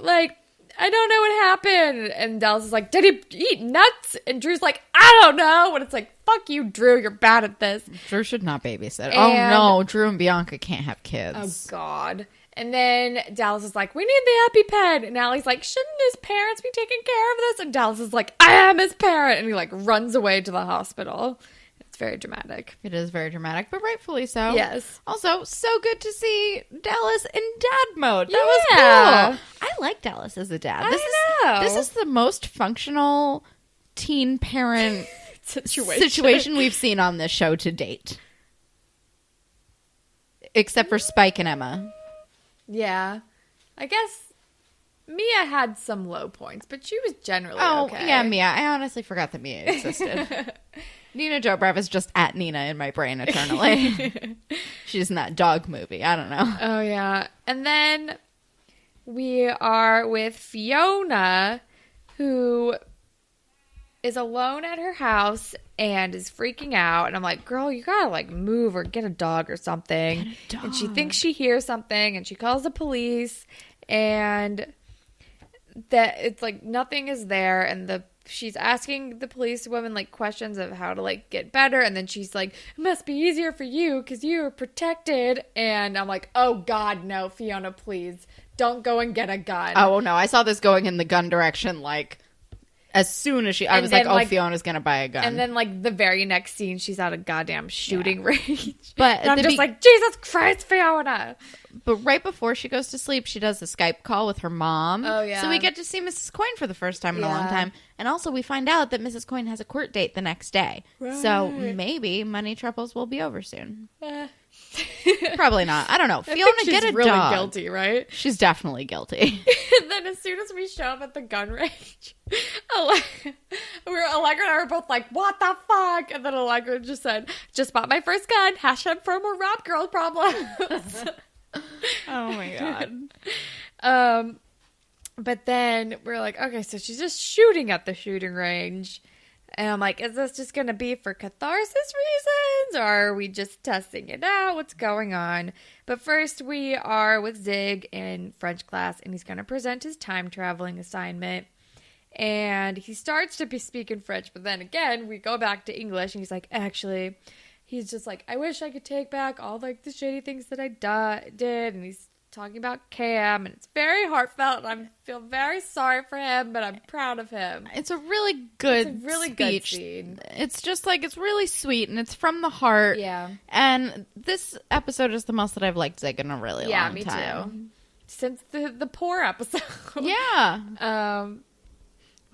like, I don't know what happened. And Dallas is like, did he eat nuts? And Drew's like, I don't know. And it's like, fuck you, Drew. You're bad at this. Drew should not babysit. And, oh, no. Drew and Bianca can't have kids. Oh, God. And then Dallas is like, we need the EpiPen. And Allie's like, shouldn't his parents be taking care of this? And Dallas is like, I am his parent. And he, like, runs away to the hospital. It's very dramatic. It is very dramatic, but rightfully so. Yes. Also, so good to see Dallas in dad mode. That was cool. I like Dallas as a dad. This is the most functional teen parent situation we've seen on this show to date. Except for Spike and Emma. Yeah. I guess Mia had some low points, but she was generally okay. Yeah, Mia. I honestly forgot that Mia existed. Nina Dobrev is just at Nina in my brain eternally. She's in that dog movie. I don't know. Oh, yeah. And then we are with Fiona, who is alone at her house and is freaking out. And I'm like, girl, you gotta, like, move or get a dog or something. And she thinks she hears something and she calls the police. And that it's like nothing is there. And she's asking the police woman, like, questions of how to, like, get better. And then she's like, it must be easier for you because you are protected. And I'm like, oh, God, no, Fiona, please. Don't go and get a gun. Oh, no. I saw this going in the gun direction, like, as soon as I was like, Fiona's going to buy a gun. And then, like, the very next scene, she's at a goddamn shooting range. But and I'm just like, Jesus Christ, Fiona. But right before she goes to sleep, she does a Skype call with her mom. Oh, yeah. So we get to see Mrs. Coyne for the first time in a long time. And also we find out that Mrs. Coyne has a court date the next day. Right. So maybe money troubles will be over soon. Probably not. I don't know. Fiona, get a really dog. Guilty, right? She's definitely guilty. And then as soon as we show up at the gun range, Allegra and I were both like, what the fuck? And then Allegra just said, just bought my first gun. Hashtag for more rap girl problems. Oh my God. But then we're like, okay, so she's just shooting at the shooting range. And I'm like, is this just going to be for catharsis reasons? Or are we just testing it out? What's going on? But first we are with Zig in French class, and he's going to present his time traveling assignment. And he starts to be speaking French, but then again, we go back to English, and he's like, actually, he's just like, I wish I could take back all, like, the shitty things that I did. And he's talking about Cam, and it's very heartfelt, and I feel very sorry for him, but I'm proud of him. It's a really good good scene. It's just like, it's really sweet, and it's from the heart. Yeah. And this episode is the most that I've liked Zig in a really long time. Yeah, me too. Since the poor episode. Yeah.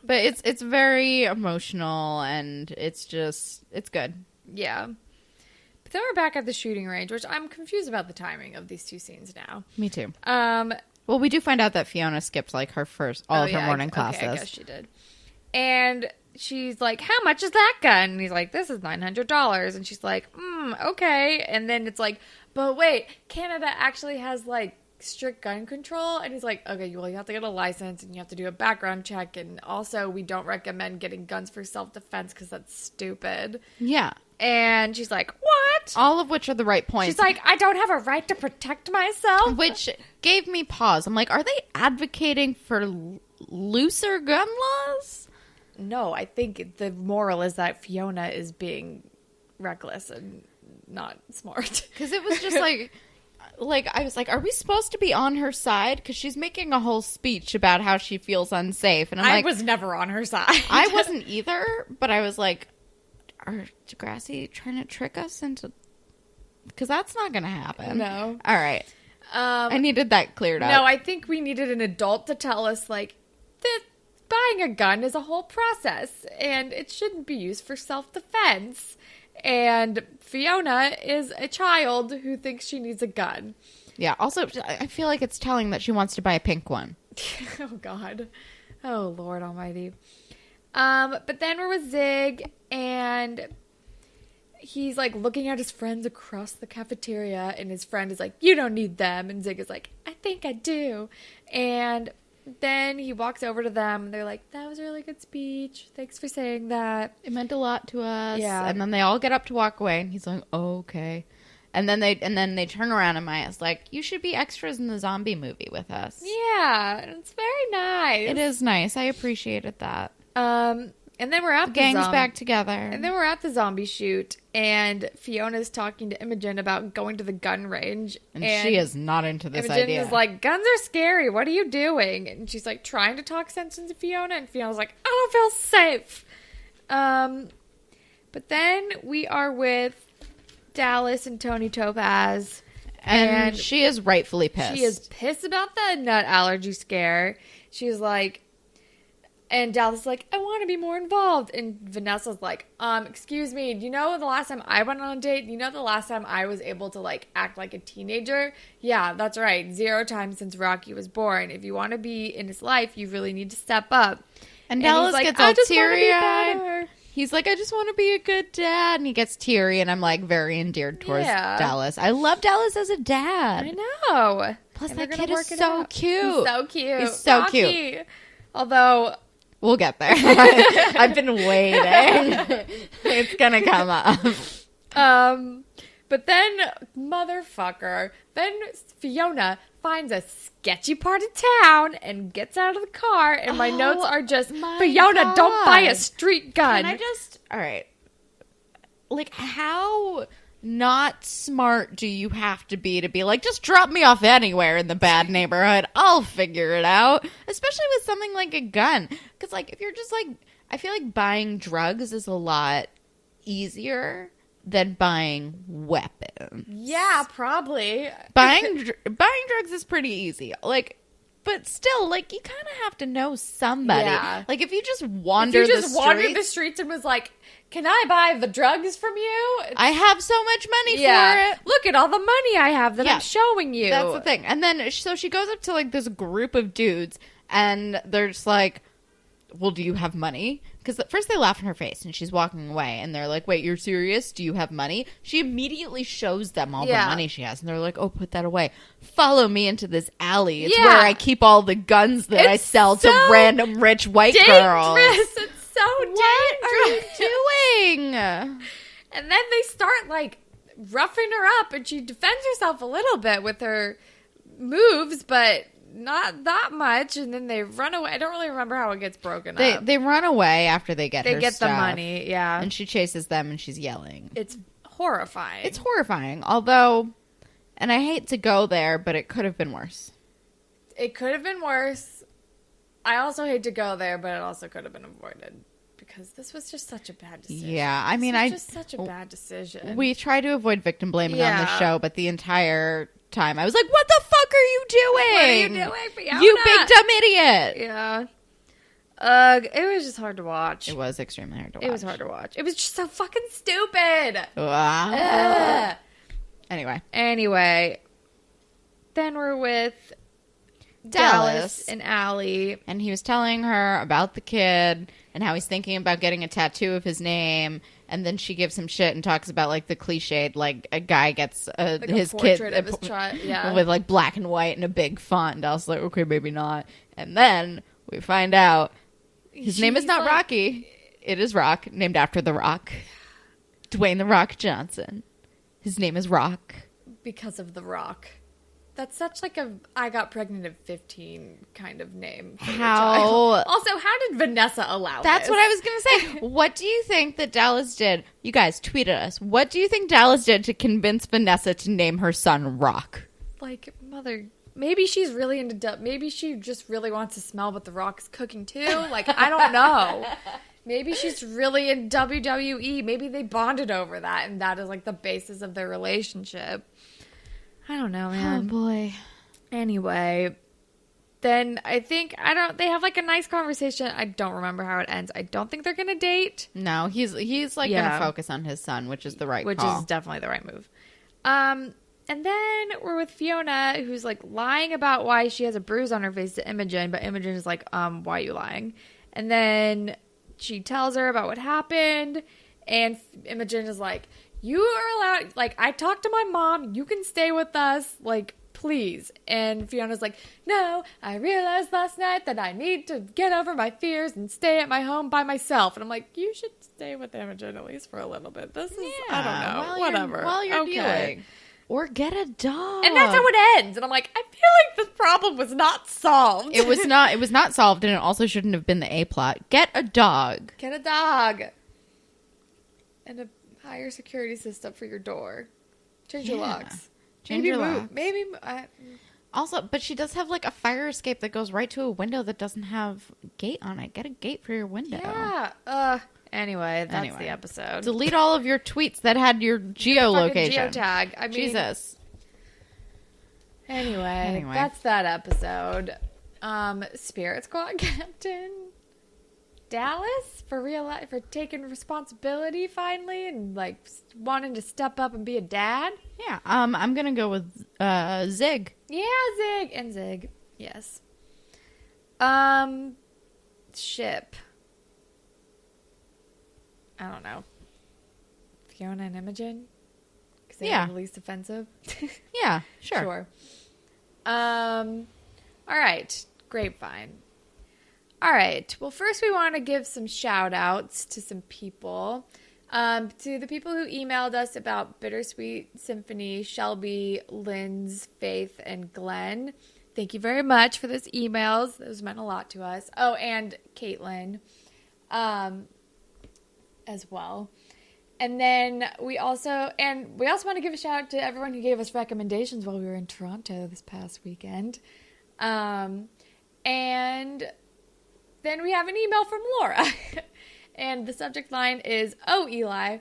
But it's very emotional, and it's good. Yeah. Then we're back at the shooting range, which I'm confused about the timing of these two scenes now. Me too. Well, we do find out that Fiona skipped, like, her all of her morning classes. Okay, I guess she did. And she's like, how much is that gun? And he's like, this is $900. And she's like, okay. And then it's like, but wait, Canada actually has, like, strict gun control. And he's like, okay, well, you have to get a license and you have to do a background check. And also, we don't recommend getting guns for self-defense because that's stupid. Yeah. And she's like, what? All of which are the right points. She's like, I don't have a right to protect myself. Which gave me pause. I'm like, are they advocating for looser gun laws? No, I think the moral is that Fiona is being reckless and not smart. Because it was just like, I was like, are we supposed to be on her side? Because she's making a whole speech about how she feels unsafe. And I was never on her side. I wasn't either, but I was like, are Degrassi trying to trick us into... Because that's not going to happen. No. All right. I needed that cleared up. No, I think we needed an adult to tell us, like, that buying a gun is a whole process, and it shouldn't be used for self-defense. And Fiona is a child who thinks she needs a gun. Yeah, also, I feel like it's telling that she wants to buy a pink one. Oh, God. Oh, Lord almighty. But then we're with Zig, and he's, like, looking at his friends across the cafeteria, and his friend is like, you don't need them, and Zig is like, I think I do. And then he walks over to them, and they're like, that was a really good speech. Thanks for saying that. It meant a lot to us. Yeah. And then they all get up to walk away, and he's like, oh, okay. And then they turn around, and Maya's like, you should be extras in the zombie movie with us. Yeah, it's very nice. It is nice. I appreciated that. And then we're at the gang's back together. And then we're at the zombie shoot, and Fiona's talking to Imogen about going to the gun range. And she is not into this Imogen idea. is like, guns are scary. What are you doing? And she's like trying to talk sense into Fiona, and Fiona's like, I don't feel safe. But then we are with Dallas and Tony Topaz. And she is rightfully pissed. She is pissed about the nut allergy scare. She's like, and Dallas is like, I want to be more involved. And Vanessa's like, excuse me, do you know the last time I went on a date? You know the last time I was able to, like, act like a teenager? Yeah, that's right. 0 times since Rocky was born. If you want to be in his life, you really need to step up. And Dallas gets all teary-eyed. He's like, I just want to be a good dad. And he gets teary, and I'm, like, very endeared towards Dallas. I love Dallas as a dad. I know. Plus, that kid is so cute. He's so cute. He's so Rocky. Cute. Although... We'll get there. I've been waiting. It's going to come up. But then, motherfucker, then Fiona finds a sketchy part of town and gets out of the car, and my notes are just, Fiona, God. don't buy a street gun. All right. Like, how not smart do you have to be like, just drop me off anywhere in the bad neighborhood. I'll figure it out. Especially with something like a gun. Because, like, if you're just, like, I feel like buying drugs is a lot easier than buying weapons. Yeah, probably. Buying drugs is pretty easy. Like, but still, like, you kind of have to know somebody. Yeah. Like, if you just wandered the streets and was like, can I buy the drugs from you? I have so much money for it. Look at all the money I have that I'm showing you. That's the thing. And then, so she goes up to, like, this group of dudes, and they're just like, well, do you have money? Because at first they laugh in her face, and she's walking away, and they're like, wait, you're serious? Do you have money? She immediately shows them all the money she has, and they're like, oh, put that away. Follow me into this alley. It's where I keep all the guns that I sell to random rich white girls. It's so dangerous. What are you doing? And then they start, like, roughing her up, and she defends herself a little bit with her moves, but not that much. And then they run away. I don't really remember how it gets broken up. They run away after they get her stuff. The money, yeah. And she chases them, and she's yelling. It's horrifying. It's horrifying. Although, and I hate to go there, but it could have been worse. It could have been worse. I also hate to go there, but it also could have been avoided. Because this was just such a bad decision. Yeah, I mean, just such a bad decision. We try to avoid victim blaming on the show, but the entire time I was like, what the fuck are you doing? What are you doing, Fiona? You big dumb idiot. Yeah. It was just hard to watch. It was extremely hard to watch. It was hard to watch. It was just so fucking stupid. Anyway. Then we're with Dallas and Allie. And he was telling her about the kid and how he's thinking about getting a tattoo of his name. And then she gives him shit and talks about, like, the cliched, like, a guy gets his kid of his child, with, like, black and white and a big font. And I was like, okay, maybe not. And then we find out his name is not Rocky. It is Rock, named after The Rock. Dwayne The Rock Johnson. His name is Rock. Because of The Rock. That's such like a I got pregnant at 15 kind of name. How? Also, how did Vanessa allow That's what I was going to say. What do you think that Dallas did? You guys, tweet at us. What do you think Dallas did to convince Vanessa to name her son Rock? Like, mother, maybe she's really into, maybe she just really wants to smell what The Rock's cooking too. Like, I don't know. Maybe she's really in WWE. Maybe they bonded over that, and that is like the basis of their relationship. I don't know, man. Oh, boy. Anyway, then they have like a nice conversation. I don't remember how it ends. I don't think they're going to date. No, he's like going to focus on his son, which is the right call. Which is definitely the right move. And then we're with Fiona, who's like lying about why she has a bruise on her face to Imogen, but Imogen is like, why are you lying? And then she tells her about what happened, and Imogen is like, you are allowed, like, I talked to my mom, you can stay with us, like, please. And Fiona's like, no, I realized last night that I need to get over my fears and stay at my home by myself. And I'm like, you should stay with Imogen at least for a little bit. This is, I don't know, whatever. While you're dealing. Or get a dog. And that's how it ends. And I'm like, I feel like this problem was not solved. It was not solved, and it also shouldn't have been the A plot. Get a dog. Get a dog. And a higher security system for your door. Change your locks. Change your locks. Maybe. Also, but she does have like a fire escape that goes right to a window that doesn't have gate on it. Get a gate for your window. Yeah. Anyway, that's the episode. Delete all of your tweets that had your geolocation. Geotag. I mean, Jesus. Anyway, that's that episode. Spirit Squad Captain Dallas for taking responsibility finally and like wanting to step up and be a dad. Yeah. I'm gonna go with Zig. Yeah, Zig and Zig. Yes. Ship. I don't know. Fiona and Imogen? Because they are the least offensive. Yeah, sure. All right. Grapevine. All right. Well, first we want to give some shout outs to some people. To the people who emailed us about Bittersweet Symphony, Shelby, Linz, Faith, and Glenn. Thank you very much for those emails. Those meant a lot to us. Oh, and Caitlin. As well. And then we also want to give a shout out to everyone who gave us recommendations while we were in Toronto this past weekend. And then we have an email from Laura. And the subject line is, "Oh, Eli."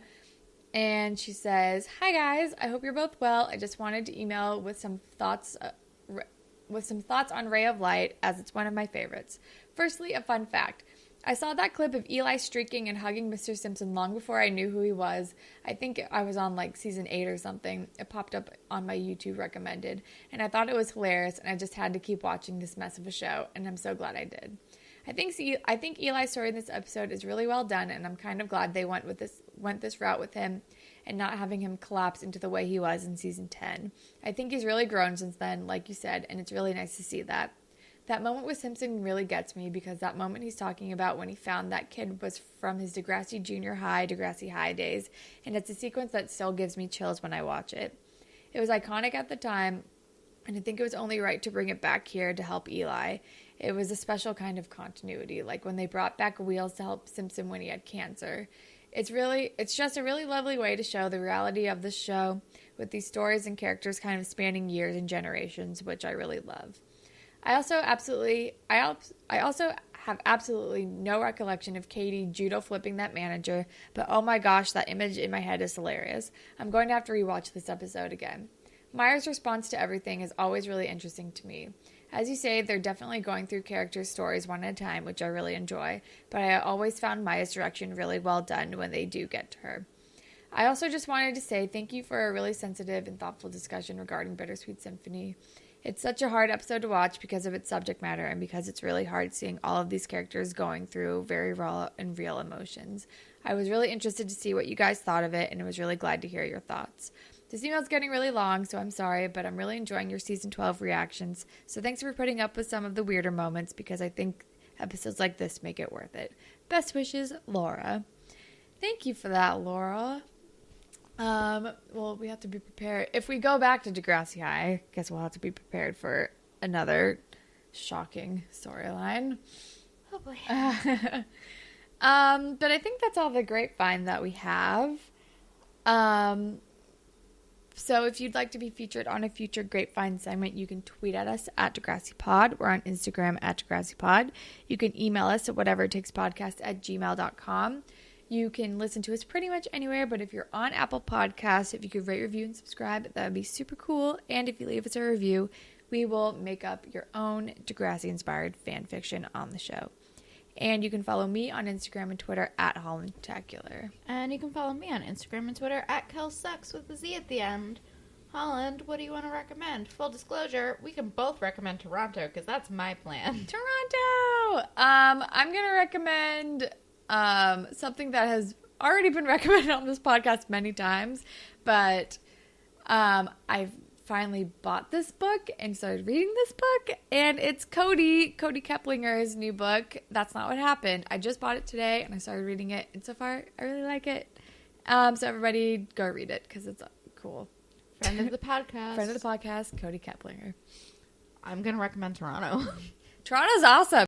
And she says, "Hi guys, I hope you're both well. I just wanted to email with some thoughts on Ray of Light, as it's one of my favorites. Firstly, a fun fact. I saw that clip of Eli streaking and hugging Mr. Simpson long before I knew who he was. I think I was on like season 8 or something. It popped up on my YouTube recommended, and I thought it was hilarious, and I just had to keep watching this mess of a show, and I'm so glad I did. I think Eli's story in this episode is really well done, and I'm kind of glad they went this route with him and not having him collapse into the way he was in season 10. I think he's really grown since then, like you said, and it's really nice to see that. That moment with Simpson really gets me because that moment he's talking about when he found that kid was from his Degrassi High days, and it's a sequence that still gives me chills when I watch it. It was iconic at the time, and I think it was only right to bring it back here to help Eli. It was a special kind of continuity, like when they brought back Wheels to help Simpson when he had cancer. It's just a really lovely way to show the reality of the show with these stories and characters kind of spanning years and generations, which I really love. I also have absolutely no recollection of Katie judo flipping that manager, but oh my gosh, that image in my head is hilarious. I'm going to have to rewatch this episode again. Maya's response to everything is always really interesting to me. As you say, they're definitely going through characters' stories one at a time, which I really enjoy, but I always found Maya's direction really well done when they do get to her. I also just wanted to say thank you for a really sensitive and thoughtful discussion regarding Bittersweet Symphony. It's such a hard episode to watch because of its subject matter and because it's really hard seeing all of these characters going through very raw and real emotions. I was really interested to see what you guys thought of it, and I was really glad to hear your thoughts. This email's getting really long, so I'm sorry, but I'm really enjoying your season 12 reactions, so thanks for putting up with some of the weirder moments because I think episodes like this make it worth it. Best wishes, Laura. Thank you for that, Laura. Well, we have to be prepared. If we go back to Degrassi High, I guess we'll have to be prepared for another shocking storyline. Oh boy. But I think that's all the grapevine that we have. So if you'd like to be featured on a future Grapevine segment, you can tweet at us at DegrassiPod. We're on Instagram at DegrassiPod. You can email us at whateveritakespodcast@gmail.com. You can listen to us pretty much anywhere, but if you're on Apple Podcasts, if you could rate, review, and subscribe, that would be super cool. And if you leave us a review, we will make up your own Degrassi-inspired fan fiction on the show. And you can follow me on Instagram and Twitter at HollandTacular. And you can follow me on Instagram and Twitter at KelSucks with a Z at the end. Holland, what do you want to recommend? Full disclosure, we can both recommend Toronto because that's my plan. Toronto! I'm going to recommend something that has already been recommended on this podcast many times, but I've finally bought this book and started reading this book, and it's Cody Keplinger's new book, That's Not What Happened. I just bought it today, and I started reading it, and so far, I really like it. So everybody go read it, because it's cool. Friend of the podcast. Friend of the podcast, Cody Keplinger. I'm going to recommend Toronto. Toronto's awesome.